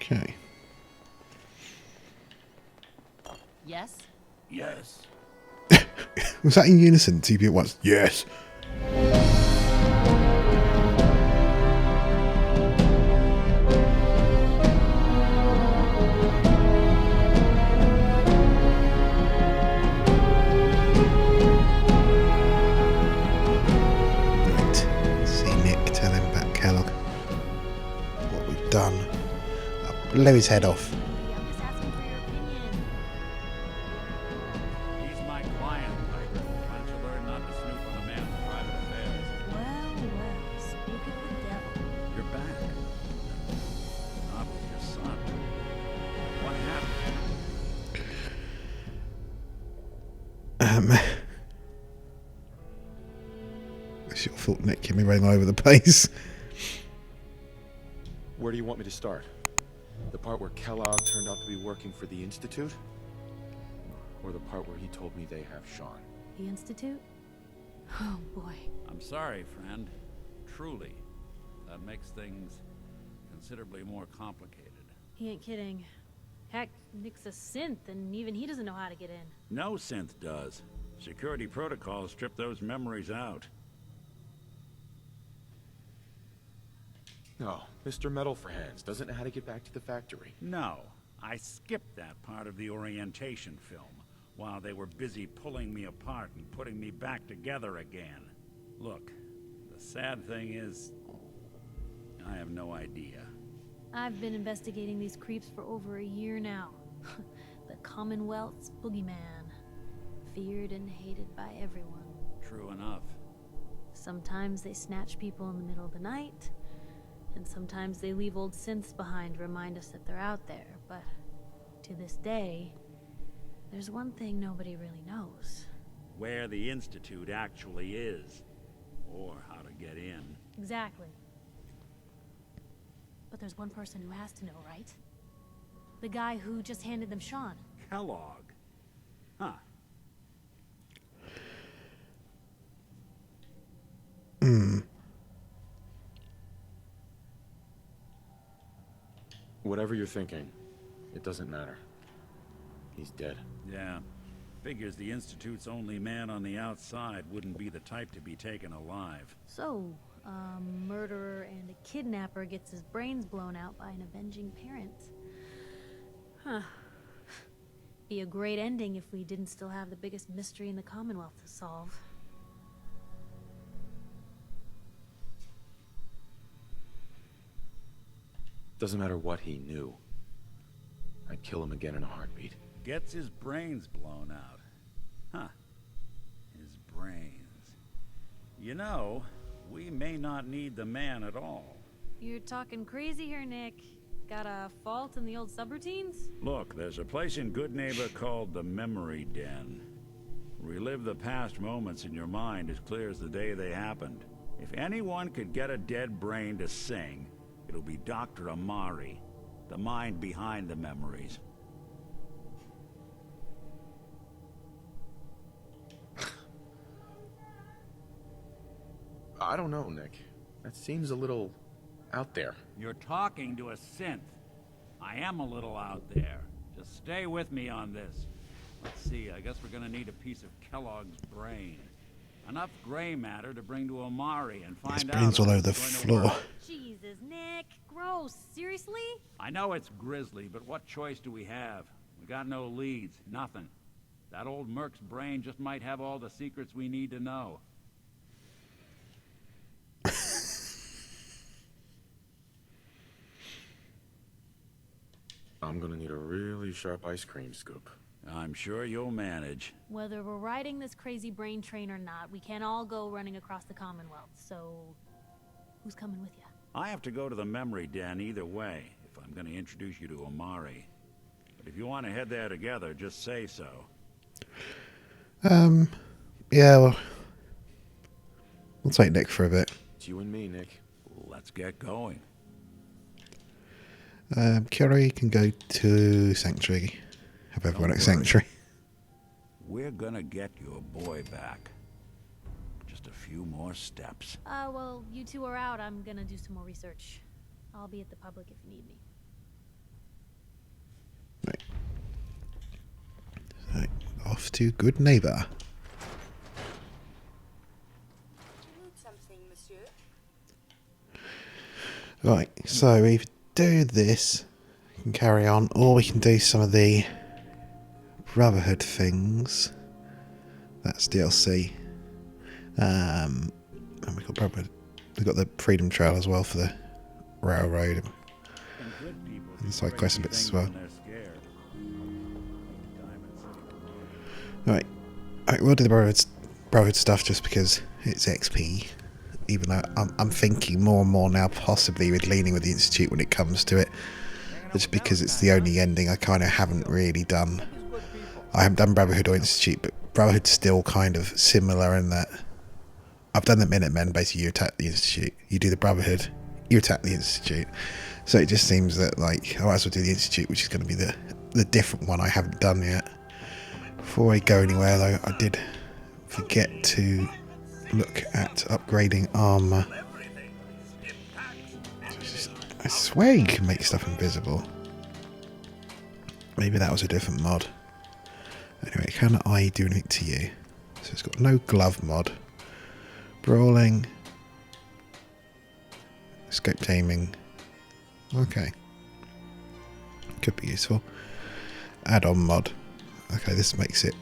Okay. Yes? Yes. Was that in unison? TP at once. Yes. Right. See Nick, tell him about Kellogg. What we've done. I'll blow his head off. I'm just asking for your opinion. He's my client, Piper. Why don't you learn not to snoop on a man's private affairs? Well, speak of the devil. You're back. Not with your son. What happened? It's your fault, Nick. You're me running all over the place. Where do you want me to start? The part where Kellogg turned out to be working for the Institute? Or the part where he told me they have Sean? The Institute? Oh, boy. I'm sorry, friend. Truly. That makes things considerably more complicated. He ain't kidding. Heck, Nick's a synth, and even he doesn't know how to get in. No synth does. Security protocols strip those memories out. No, Mr. Metal for Hands doesn't know how to get back to the factory. No, I skipped that part of the orientation film while they were busy pulling me apart and putting me back together again. Look, the sad thing is, I have no idea. I've been investigating these creeps for over a year now. The Commonwealth's boogeyman. Feared and hated by everyone. True enough. Sometimes they snatch people in the middle of the night, and sometimes they leave old synths behind to remind us that they're out there. But to this day, there's one thing nobody really knows. Where the Institute actually is, or how to get in. Exactly. But there's one person who has to know, right? The guy who just handed them Sean. Kellogg. Huh. Whatever you're thinking, it doesn't matter. He's dead. Yeah. Figures the Institute's only man on the outside wouldn't be the type to be taken alive. So, a murderer and a kidnapper gets his brains blown out by an avenging parent. Huh. Be a great ending if we didn't still have the biggest mystery in the Commonwealth to solve. Doesn't matter what he knew. I'd kill him again in a heartbeat. Gets his brains blown out. Huh. His brains. You know, we may not need the man at all. You're talking crazy here, Nick. Got a fault in the old subroutines? Look, there's a place in Good Neighbor called the Memory Den. Relive the past moments in your mind as clear as the day they happened. If anyone could get a dead brain to sing, it'll be Dr. Amari, the mind behind the memories. I don't know, Nick. That seems a little out there. You're talking to a synth. I am a little out there. Just stay with me on this. Let's see, I guess we're gonna need a piece of Kellogg's brain. Enough gray matter to bring to Amari and find His out. brain's all over if the it's going to floor. work. Jesus, Nick. Gross. Seriously? I know it's grisly, but what choice do we have? We got no leads, nothing. That old Merc's brain just might have all the secrets we need to know. I'm gonna need a really sharp ice cream scoop. I'm sure you'll manage. Whether we're riding this crazy brain train or not, we can't all go running across the Commonwealth, so who's coming with you? I have to go to the memory den either way, if I'm going to introduce you to Amari. But if you want to head there together, just say so. Yeah, well, we'll take Nick for a bit. It's you and me, Nick. Let's get going. Curie can go to Sanctuary. Have everyone Don't at worry. Sanctuary. We're gonna get your boy back. Just a few more steps. Well, you two are out. I'm gonna do some more research. I'll be at the public if you need me. Off to good neighbour. Right, so we either do this, we can carry on, or we can do some of the Brotherhood things. That's DLC. And we've got Brotherhood. We've got the Freedom Trail as well for the railroad and the side quests and bits as well. Right, we'll do the Brotherhood stuff just because it's XP. Even though I'm thinking more and more now, possibly with leaning with the Institute when it comes to it. Just because it's the only ending I kind of haven't really done. I haven't done Brotherhood or Institute, but Brotherhood's still kind of similar in that I've done the Minutemen. Basically, you attack the Institute. You do the Brotherhood, you attack the Institute. So it just seems that, like, I might as well do the Institute, which is going to be the different one I haven't done yet. Before I go anywhere, though, I did forget to look at upgrading armour. I swear you can make stuff invisible. Maybe that was a different mod. Anyway, can I do anything to you? So it's got no glove mod. Brawling. Escape aiming. Okay. Could be useful. Add-on mod. Okay, this makes it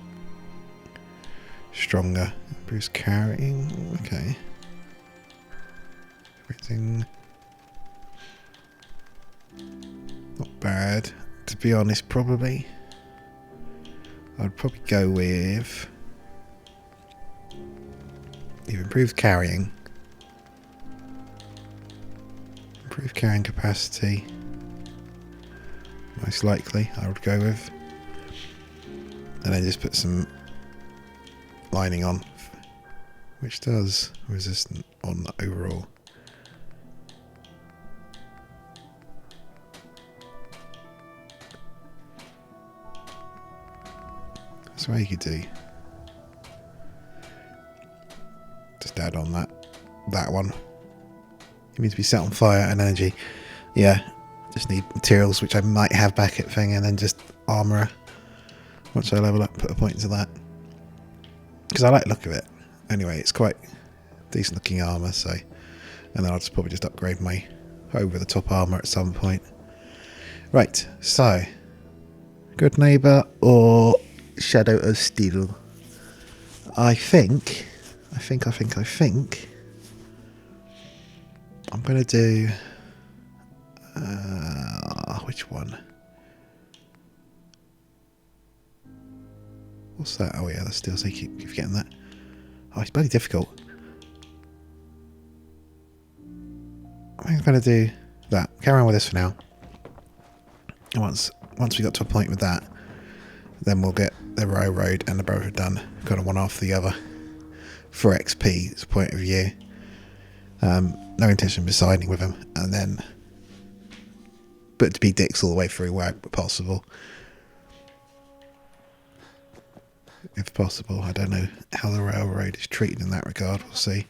stronger. Improves carrying. Okay. Everything. Not bad. To be honest, probably. I'd probably go with... You've improved carrying. Improved carrying capacity. Most likely, I would go with. And then just put some lining on, which does resistant on the overall. That's what you could do. Just add on that one. It means to be set on fire and energy. Yeah, just need materials, which I might have back at thing, and then just armour. Once I level up, put a point into that. Because I like the look of it. Anyway, it's quite decent looking armour, so... And then I'll just probably just upgrade my over-the-top armour at some point. Right, so... Good Neighbour or Shadow of Steel? I think... I'm going to do... which one? What's that? Oh yeah, that's still, so you keep forgetting that. Oh, it's bloody difficult. I think I'm going to do that. Carry on with this for now. And once we got to a point with that, then we'll get the railroad and the Brotherhood done, kind of one after the other. For XP's point of view. No intention of siding with them, and then... But to be dicks all the way through where possible. If possible. I don't know how the railroad is treated in that regard. We'll see.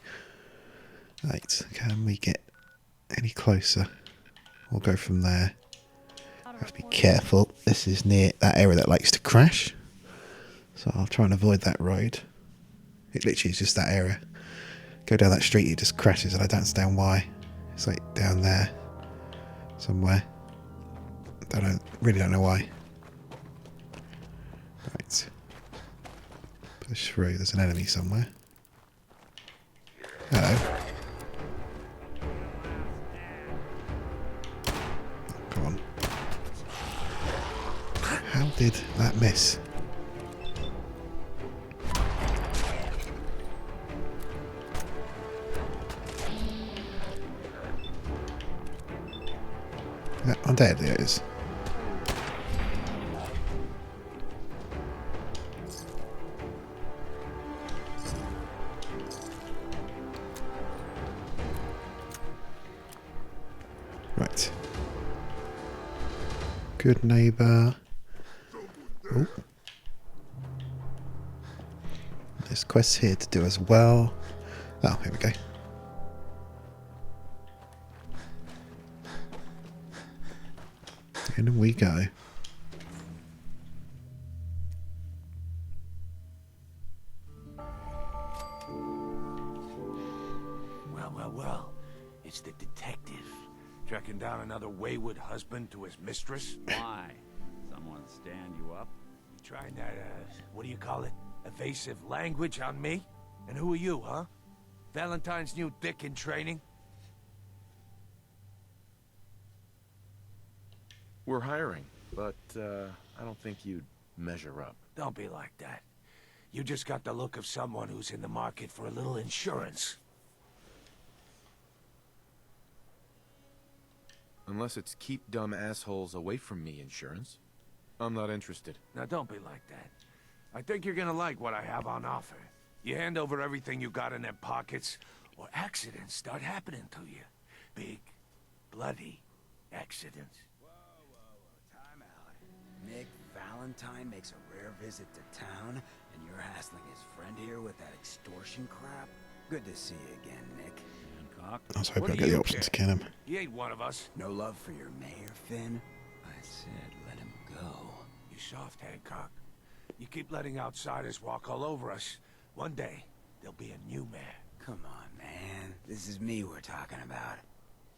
Right, can we get any closer? We'll go from there. Have to be careful. This is near that area that likes to crash. So I'll try and avoid that road. It literally is just that area. Go down that street, it just crashes, and I don't understand why. It's like down there somewhere. Really don't know why. Right. Push through. There's an enemy somewhere. Hello. Oh, come on. How did that miss? Yeah, I'm dead. There it is. Right. Good Neighbour. Oh. There's quests here to do as well. Oh, here we go. In we go. detective. Tracking down another wayward husband to his mistress? Why? Someone stand you up? You trying that, what do you call it? Evasive language on me? And who are you, huh? Valentine's new dick in training? We're hiring, but I don't think you'd measure up. Don't be like that. You just got the look of someone who's in the market for a little insurance. Unless it's keep dumb assholes away from me insurance, I'm not interested. Now don't be like that. I think you're gonna like what I have on offer. You hand over everything you got in them pockets, or accidents start happening to you. Big, bloody accidents. Time out. Nick Valentine makes a rare visit to town, and you're hassling his friend here with that extortion crap? Good to see you again, Nick. Hancock? I was hoping What I'd do get the you option care? to kill him. He ain't one of us. No love for your mayor, Finn? I said let him go. You soft, Hancock. You keep letting outsiders walk all over us. One day, there'll be a new mayor. Come on, man. This is me we're talking about.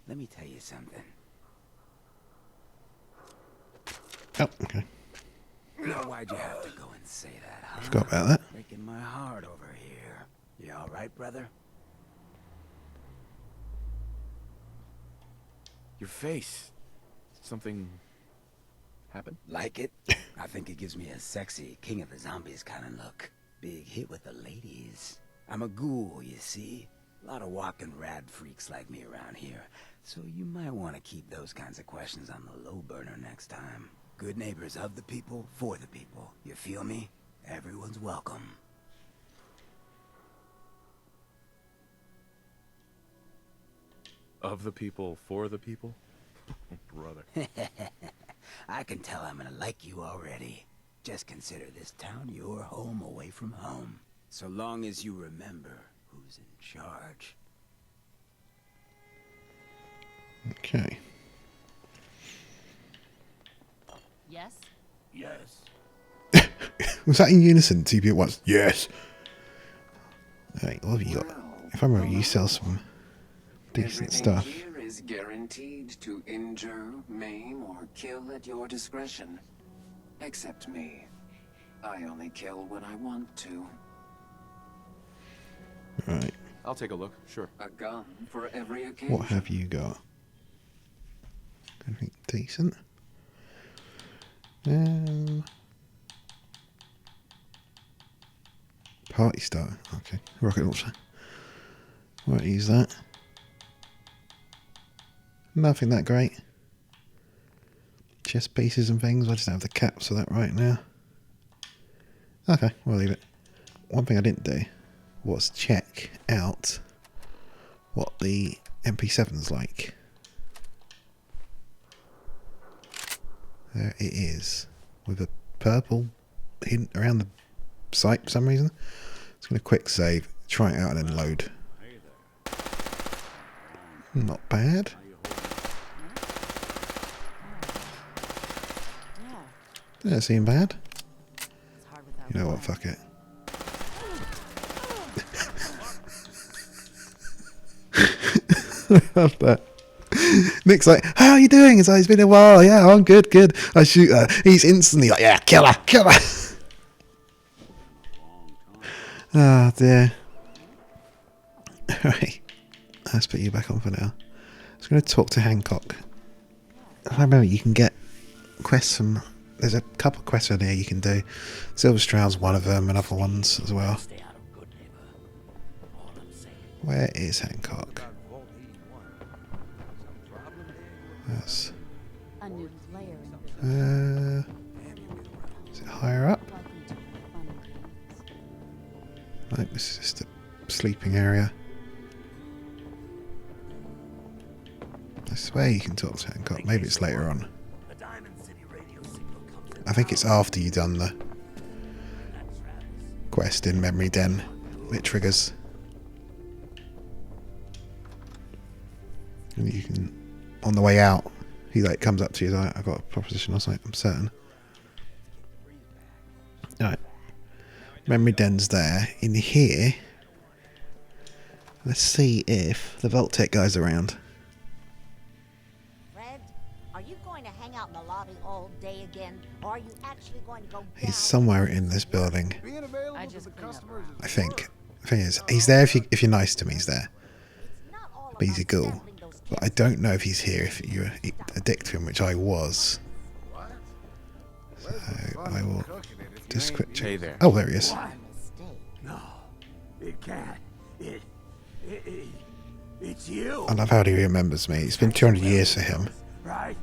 Let me tell you something. Oh, okay. Now, why'd you have to go and say that, huh? Forgot about that. Breaking my heart over here. You all right, brother? Your face. Something happened? Like it? I think it gives me a sexy King of the Zombies kind of look. Big hit with the ladies. I'm a ghoul, you see. A lot of walking rad freaks like me around here. So you might want to keep those kinds of questions on the low burner next time. Good neighbors of the people, for the people. You feel me? Everyone's welcome. Of the people, for the people? Brother. I can tell I'm gonna like you already. Just consider this town your home away from home. So long as you remember who's in charge. Okay. Yes? Yes. Was that in unison? Two people at once. Yes. Alright, what have you got? If I remember, you sell some decent Everything stuff. here is guaranteed to injure, maim, or kill at your discretion. Except me. I only kill when I want to. Right. I'll take a look, sure. A gun for every occasion. What have you got? Anything decent? Party starter. Okay. Rocket launcher. Won't use that. Nothing that great. Chest pieces and things. I just don't have the caps for that right now. Okay, we'll leave it. One thing I didn't do was check out what the MP7's like. There it is, with a purple hint around the sight for some reason. It's going to quick save, try it out and then load. Hey there. Not bad. Doesn't seem bad. You know what, fuck it. I love that. Nick's like, how are you doing? It's like, it's been a while. Yeah, I'm good, good. I shoot her. He's instantly like, yeah, kill her, kill her. Ah, dear. Alright. Let's put you back on for now. I was going to talk to Hancock. I remember you can get quests from... There's a couple of quests on here you can do. Silver Stroud's one of them and other ones as well. Stay out of good neighbor. All I'm saying. Where is Hancock? That's... A new player in is it higher up? Welcome to fun and games. No, this is just a sleeping area. I swear you can talk to Hancock. Maybe it's later on. The Diamond City radio signal comes in. I think it's after you've done the quest in Memory Den. It triggers. And you can, on the way out, he like comes up to you like, I've got a proposition or something, I'm certain. Alright. Memory Den's there. In here, let's see if the Vault Tech guy's around. going to hang out in the lobby all day again, or are you actually going to go down? He's somewhere in this building. Being available I to just the clean up customers around. I think. The thing is, he's there if you're nice to him. He's there. It's not all But he's a about ghoul. sampling those But I don't know if he's here if you're a dick to him, which I was. What? So I will just quit. Hey there. Oh, there he is. What? mistake. No, it can't. It's you. I love how he remembers me. It's been 200 years for him. Right?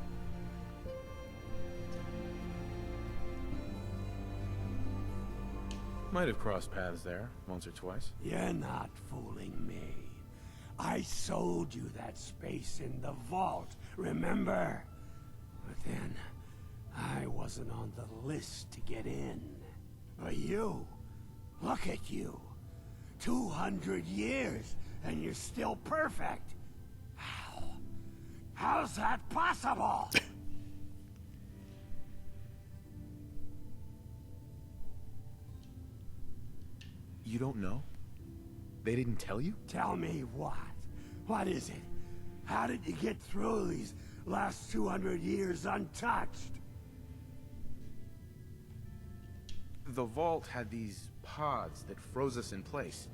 Might have crossed paths there once or twice. You're not fooling me. I sold you that space in the vault, remember? But then, I wasn't on the list to get in. But you, look at you. 200 years, and you're still perfect. How? How's that possible? You don't know? They didn't tell you? Tell me what? What is it? How did you get through these last 200 years untouched? The vault had these pods that froze us in place.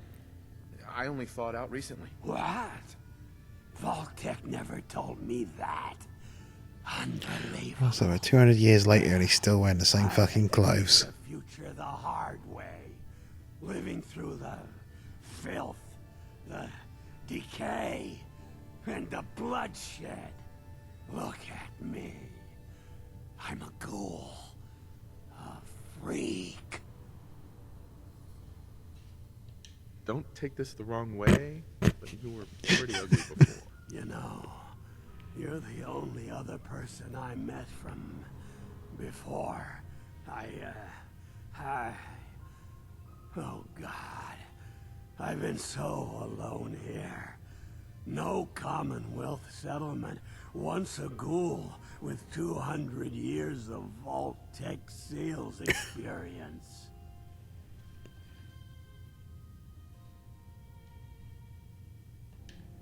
I only thawed out recently. What? Vault-Tec never told me that. Unbelievable. Also, we're 200 years later and he's still wearing the same fucking clothes. The future the hard way. Living through the filth, the decay, and the bloodshed. Look at me. I'm a ghoul. A freak. Don't take this the wrong way, but you were pretty ugly before. You know, you're the only other person I met from before. Oh God, I've been so alone here. No Commonwealth settlement, once a ghoul with 200 years of Vault-Tec sales experience.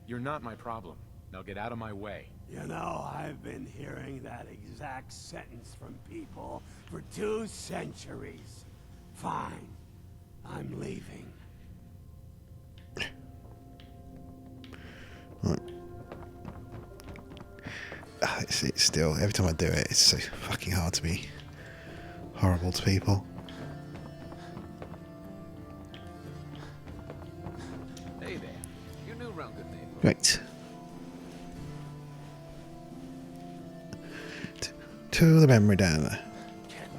You're not my problem. Now get out of my way. You know, I've been hearing that exact sentence from people for 2 centuries. Fine. I'm leaving. Right. It's still, every time I do it, it's so fucking hard to be horrible to people. Hey there. You new around good neighbor. Right. To the memory down there.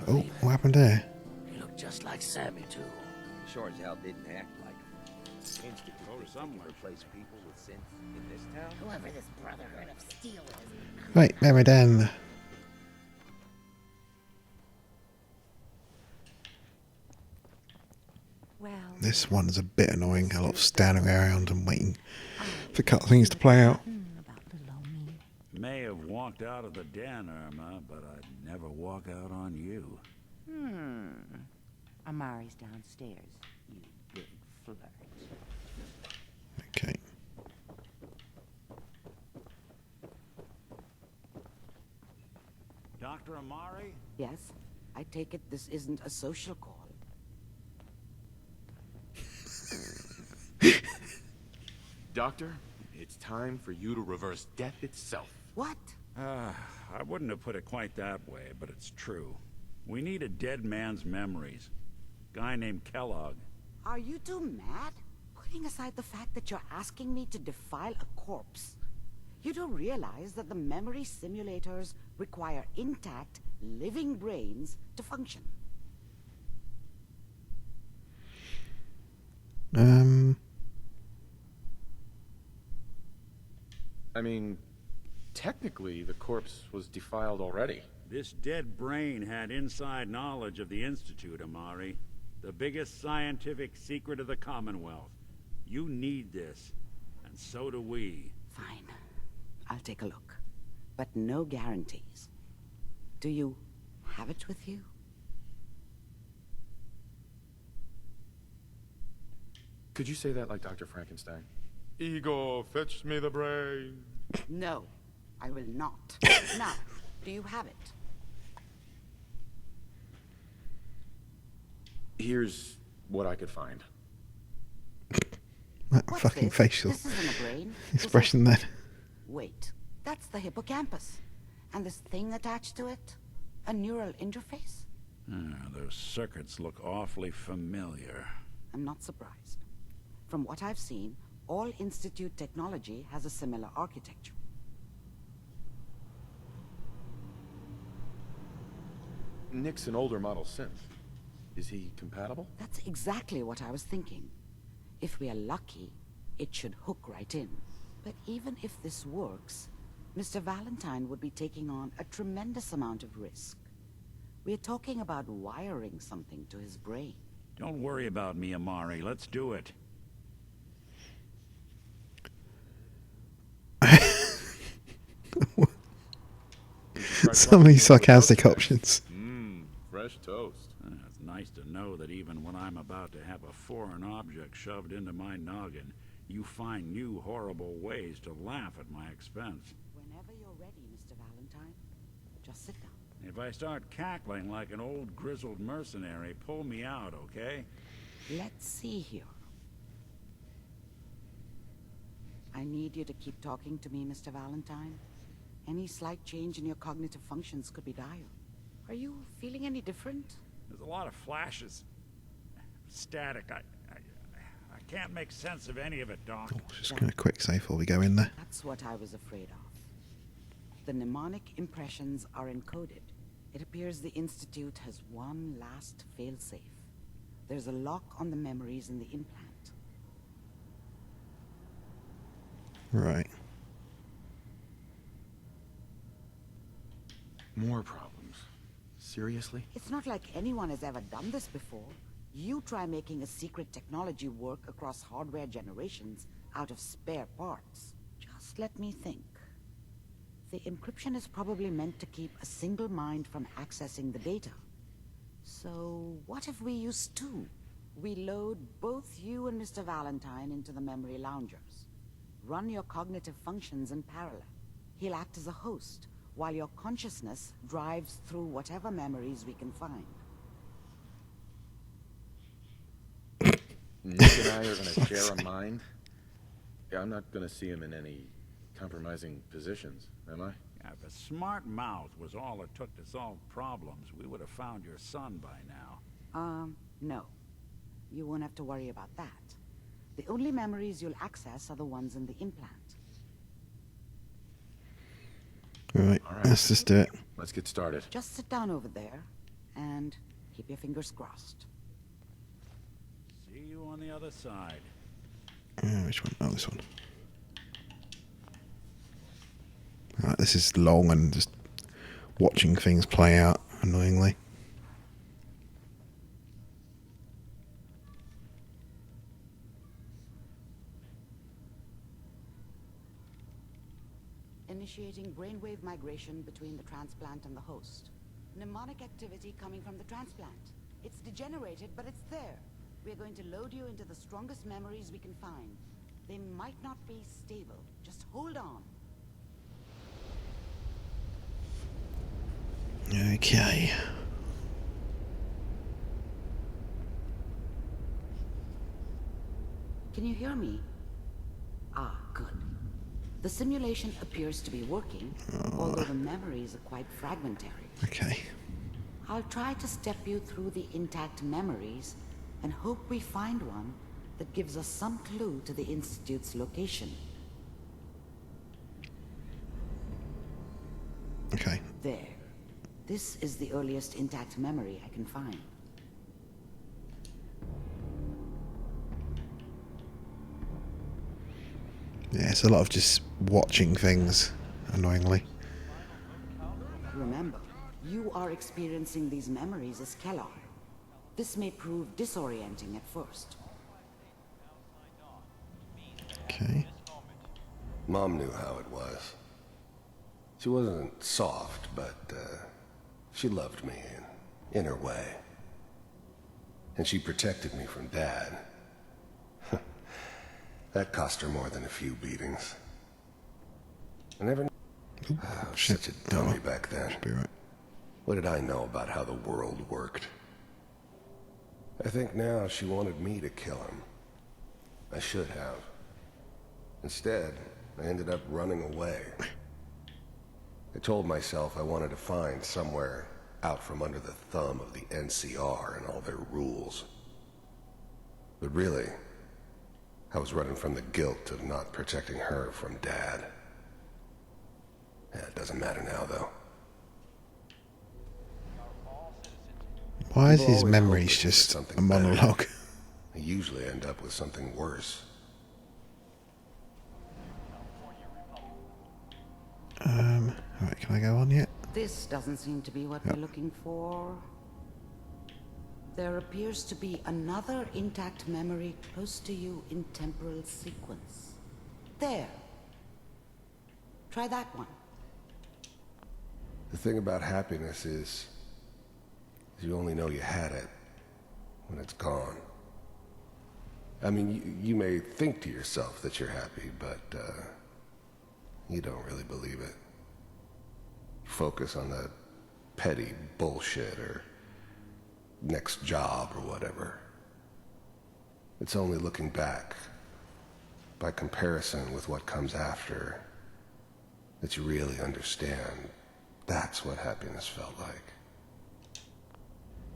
Oh, what happened there? You look just like Sammy, too. Sure as hell didn't act like him. Somewhere. Replace people with sense in this town? Whoever this Brotherhood of Steel is. Right, memory down. Well, This one is a bit annoying. A lot of standing around and waiting for cutscenes to play out. about little old me. May have walked out of the den, Irma, but I'd never walk out on you. Amari's downstairs, you big flirt. Okay. Dr. Amari? Yes, I take it this isn't a social call. Doctor, it's time for you to reverse death itself. What? I wouldn't have put it quite that way, but it's true. We need a dead man's memories. Guy named Kellogg. Are you two mad? Putting aside the fact that you're asking me to defile a corpse, you don't realize that the memory simulators require intact, living brains to function. I mean, technically, the corpse was defiled already. This dead brain had inside knowledge of the Institute, Amari. The biggest scientific secret of the Commonwealth. You need this, and so do we. Fine. I'll take a look. But no guarantees. Do you have it with you? Could you say that like Dr. Frankenstein? Ego, fetch me the brain. No, I will not. Now, Do you have it? Here's what I could find. That What's fucking this? facial This isn't a brain. expression then. Wait, that's the hippocampus. And this thing attached to it? A neural interface? Those circuits look awfully familiar. I'm not surprised. From what I've seen, all Institute technology has a similar architecture. Nick's an older model synth. Is he compatible? That's exactly what I was thinking. If we are lucky, it should hook right in. But even if this works, Mr. Valentine would be taking on a tremendous amount of risk. We're talking about wiring something to his brain. Don't worry about me, Amari. Let's do it. So many sarcastic options. Fresh toast. It's nice to know that even when I'm about to have a foreign object shoved into my noggin, you find new horrible ways to laugh at my expense. Whenever you're ready, Mr. Valentine, just sit down. If I start cackling like an old grizzled mercenary, pull me out, okay? Let's see here. I need you to keep talking to me, Mr. Valentine. Any slight change in your cognitive functions could be dire. Are you feeling any different? There's a lot of flashes. Static. I can't make sense of any of it, Doc. Oh, just going to quick save before we go in there. That's what I was afraid of. The mnemonic impressions are encoded. It appears the Institute has one last failsafe. There's a lock on the memories in the implant. Right. More problems. Seriously? It's not like anyone has ever done this before. You try making a secret technology work across hardware generations out of spare parts. Just let me think. The encryption is probably meant to keep a single mind from accessing the data. So what if we use two? We load both you and Mr. Valentine into the memory loungers. Run your cognitive functions in parallel. He'll act as a host, while your consciousness drives through whatever memories we can find. Nick and I are going to share a mind? Yeah, I'm not going to see him in any compromising positions, am I? Yeah, if a smart mouth was all it took to solve problems, we would have found your son by now. No. You won't have to worry about that. The only memories you'll access are the ones in the implant. Right, All right. let's just do it. Let's get started. Just sit down over there and keep your fingers crossed. See you on the other side. Which one? Oh, this one. Right, this is long and just watching things play out annoyingly. Initiating brainwave migration between the transplant and the host. Mnemonic activity coming from the transplant. It's degenerated, but it's there. We're going to load you into the strongest memories we can find. They might not be stable. Just hold on. Okay. Can you hear me? Ah, good. The simulation appears to be working, although the memories are quite fragmentary. Okay. I'll try to step you through the intact memories and hope we find one that gives us some clue to the Institute's location. Okay. There. This is the earliest intact memory I can find. Yeah, it's a lot of just watching things, annoyingly. Remember, you are experiencing these memories as Kellogg. This may prove disorienting at first. Okay. Mom knew how it was. She wasn't soft, but she loved me in her way. And she protected me from Dad. That cost her more than a few beatings. I never... I was Shit. such a dummy back then. Should be right. What did I know about how the world worked? I think now she wanted me to kill him. I should have. Instead, I ended up running away. I told myself I wanted to find somewhere out from under the thumb of the NCR and all their rules. But really, I was running from the guilt of not protecting her from Dad. Yeah, it doesn't matter now, though. Why is People his always memories hope just there's something a monologue? better. I usually end up with something worse. Alright, can I go on yet? This doesn't seem to be what we're looking for. There appears to be another intact memory close to you in temporal sequence. There. Try that one. The thing about happiness is you only know you had it when it's gone. I mean, you may think to yourself that you're happy, but you don't really believe it. Focus on that petty bullshit or next job or whatever. It's only looking back, by comparison with what comes after, that you really understand that's what happiness felt like.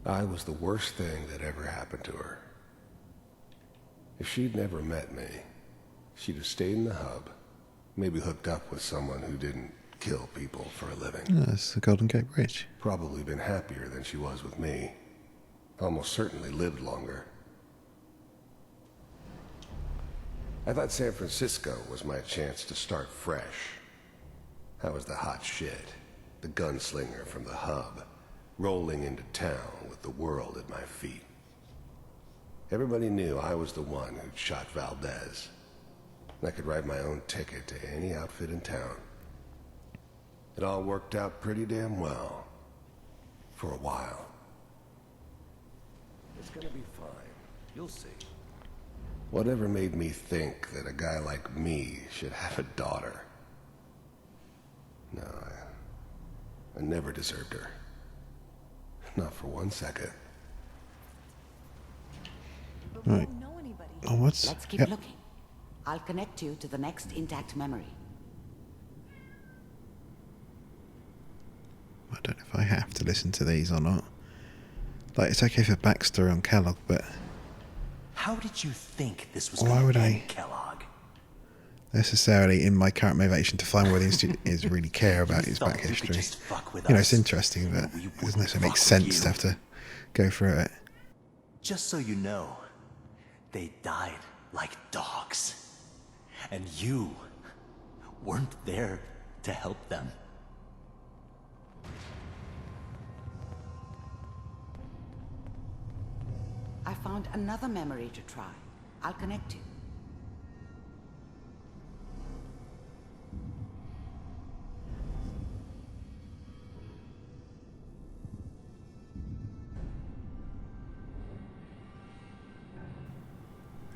I was the worst thing that ever happened to her. If she'd never met me, she'd have stayed in the hub, maybe hooked up with someone who didn't kill people for a living. Oh, that's the Golden Gate Bridge. Probably been happier than she was with me. Almost certainly lived longer. I thought San Francisco was my chance to start fresh. I was the hot shit, the gunslinger from the hub, rolling into town with the world at my feet. Everybody knew I was the one who'd shot Valdez. And I could write my own ticket to any outfit in town. It all worked out pretty damn well. For a while. It's gonna be fine. You'll see. Whatever made me think that a guy like me should have a daughter? No, I never deserved her. Not for 1 second. Right. Onwards. Let's keep looking. I'll connect you to the next intact memory. I don't know if I have to listen to these or not. Like, it's okay for backstory on Kellogg, but how did you think this was why going would to I end, Kellogg? necessarily, in my current motivation to find where the Institute is, really care about his back history? You know, it's interesting, but it doesn't necessarily make sense to have to go through it. Just so you know, they died like dogs. And you weren't there to help them. I found another memory to try. I'll connect you.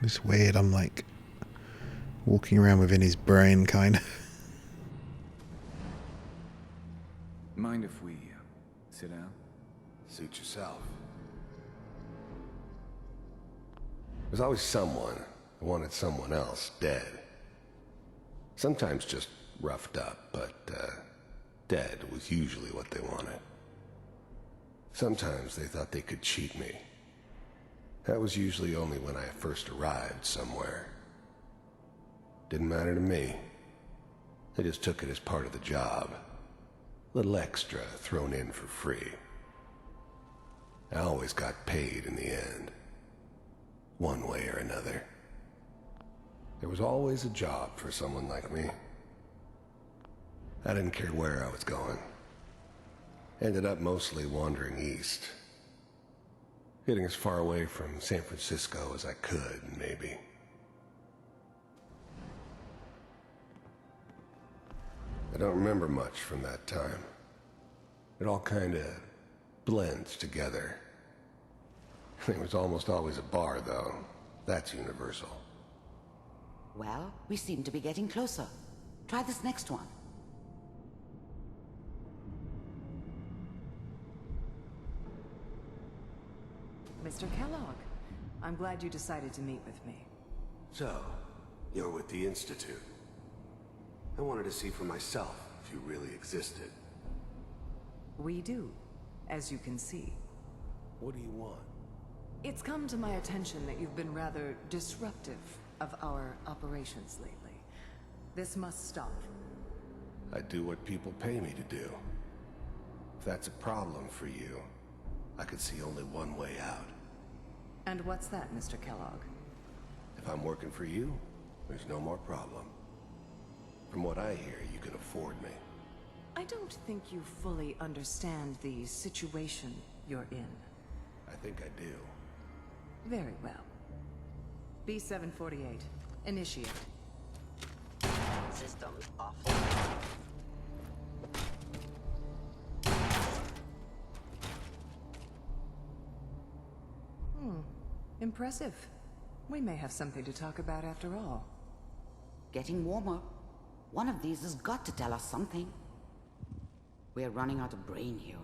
It's weird, I'm like walking around within his brain, kind of. Mind if we sit down? Suit yourself. There's always someone who wanted someone else dead. Sometimes just roughed up, but dead was usually what they wanted. Sometimes they thought they could cheat me. That was usually only when I first arrived somewhere. Didn't matter to me. I just took it as part of the job. Little extra thrown in for free. I always got paid in the end. One way or another. There was always a job for someone like me. I didn't care where I was going. Ended up mostly wandering east. Getting as far away from San Francisco as I could, maybe. I don't remember much from that time. It all kind of blends together. There was almost always a bar, though. That's universal. Well, we seem to be getting closer. Try this next one. Mr. Kellogg. I'm glad you decided to meet with me. So, you're with the Institute. I wanted to see for myself if you really existed. We do, as you can see. What do you want? It's come to my attention that you've been rather disruptive of our operations lately. This must stop. I do what people pay me to do. If that's a problem for you, I could see only one way out. And what's that, Mr. Kellogg? If I'm working for you, there's no more problem. From what I hear, you can afford me. I don't think you fully understand the situation you're in. I think I do. Very well. B-748, initiate. Systems off. Impressive. We may have something to talk about after all. Getting warmer. One of these has got to tell us something. We're running out of brain here.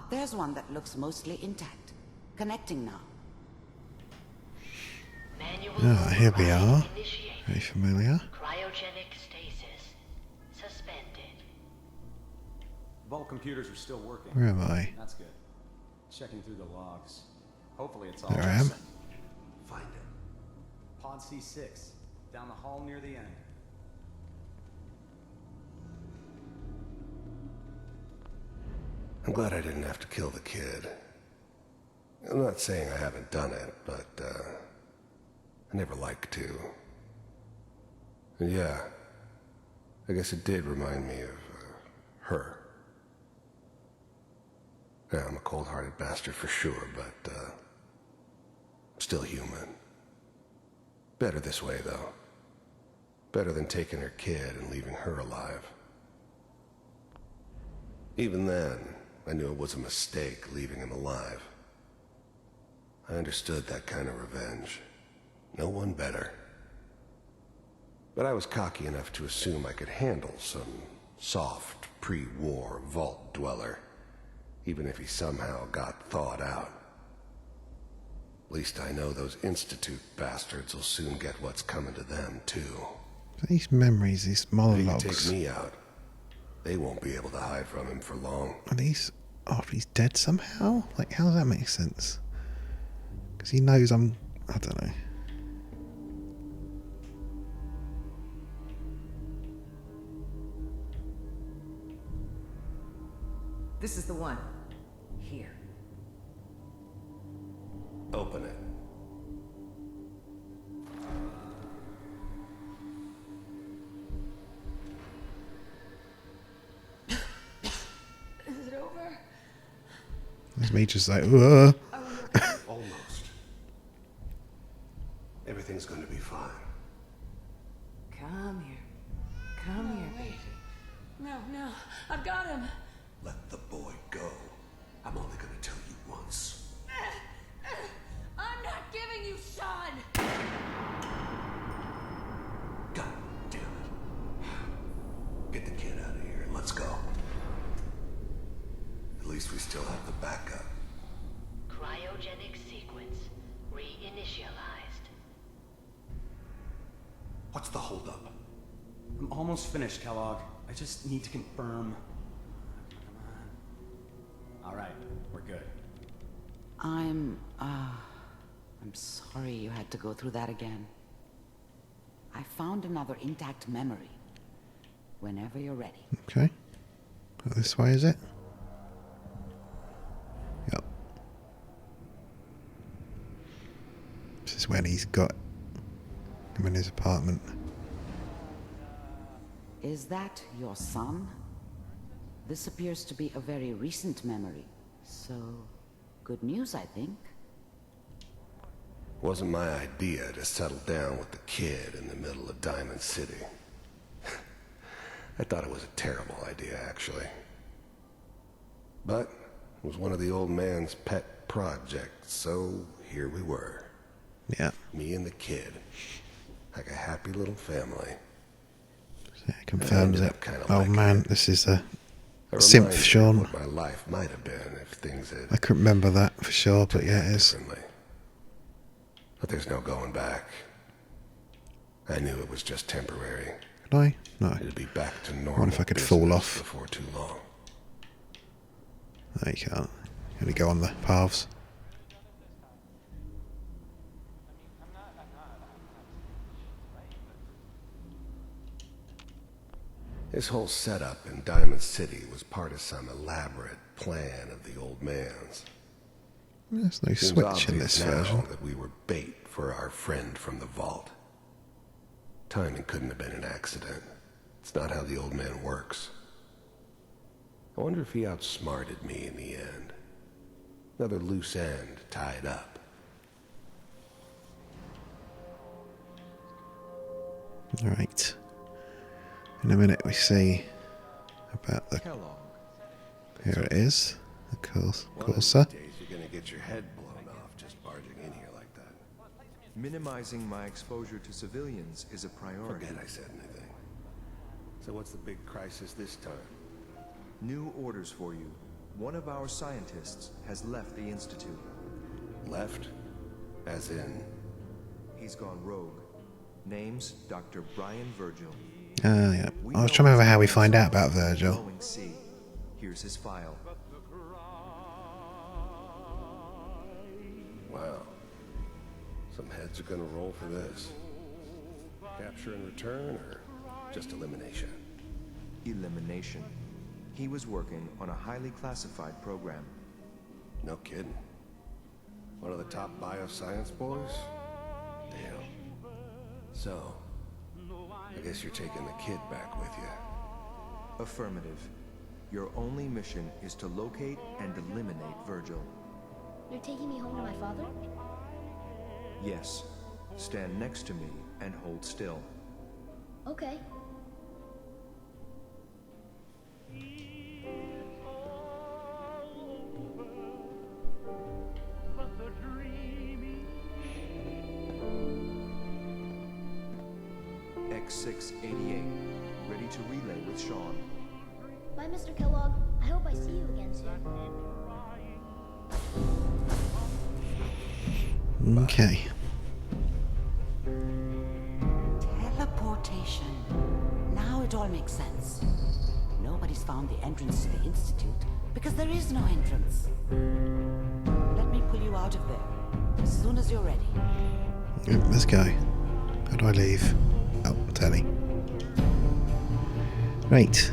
There's one that looks mostly intact. Connecting now. Here we are. Very familiar. Cryogenic stasis. Suspended. Vault computers are still working. Where am I? That's good. Checking through the logs. Hopefully it's all There I am. Find it. Pod C6. Down the hall near the end. I'm glad I didn't have to kill the kid. I'm not saying I haven't done it, but, I never like to. And yeah, I guess it did remind me of, her. Yeah, I'm a cold-hearted bastard for sure, but, I'm still human. Better this way, though. Better than taking her kid and leaving her alive. Even then, I knew it was a mistake leaving him alive. I understood that kind of revenge. No one better. But I was cocky enough to assume I could handle some soft, pre-war vault dweller, even if he somehow got thawed out. At least I know those Institute bastards will soon get what's coming to them, too. These memories, these monologues. If you take me out, they won't be able to hide from him for long. Are these after he's dead somehow? Like, how does that make sense? Because he knows I don't know. This is the one. Here. Open it. Is it over? There's me just like, Almost. Everything's going to be fine. Come here. Come here, baby. No, I've got him. Let the boy go. I'm only going to tell you once. I'm not giving you Sean. God damn it. Get the kid out of here and let's go. At least we still have the backup. Cryogenic sequence reinitialized. What's the holdup? I'm almost finished, Kellogg. I just need to confirm. Come on. All right, we're good. I'm sorry you had to go through that again. I found another intact memory. Whenever you're ready. Okay. This way, is it? Yep. This is when he's got him in his apartment. Is that your son? This appears to be a very recent memory. So, good news, I think. Wasn't my idea to settle down with the kid in the middle of Diamond City. I thought it was a terrible idea, actually. But it was one of the old man's pet projects, so here we were. Yeah. Me and the kid. Like a happy little family. So it confirms it. Oh man, this is a Synth, Sean. What my life might have been if things had... I couldn't remember that for sure, but yeah, it is. But there's no going back. I knew it was just temporary. Could I? No. It'd be back to normal. I wonder if I could fall off. Before too long. No, you can't. You only go on the paths. This whole setup in Diamond City was part of some elaborate plan of the old man's. There's no Seems switch in obvious this now version. that we were bait for our friend from the vault. Timing couldn't have been an accident. It's not how the old man works. I wonder if he outsmarted me in the end. Another loose end tied up. Alright. In a minute we see about the... Kellogg. Here it is. The Corsair. You're gonna get your head blown off just barging in here like that. Minimizing my exposure to civilians is a priority. Forget I said anything. So what's the big crisis this time? New orders for you. One of our scientists has left the Institute. Left? As in? He's gone rogue. Name's Dr. Brian Virgil. Yeah. I was trying to remember how we find out about Virgil. Here's his file. Wow. Some heads are gonna roll for this. Capture and return, or just elimination? Elimination. He was working on a highly classified program. No kidding. One of the top bioscience boys? Damn. So, I guess you're taking the kid back with you. Affirmative. Your only mission is to locate and eliminate Virgil. You're taking me home to my father? Yes. Stand next to me and hold still. Okay. X688, ready to relay with Sean. Bye, Mr. Kellogg. I hope I see you again soon. Okay. Teleportation. Now it all makes sense. Nobody's found the entrance to the Institute because there is no entrance. Let me pull you out of there as soon as you're ready. Yep, let's go. How do I leave? Oh, telly. Right.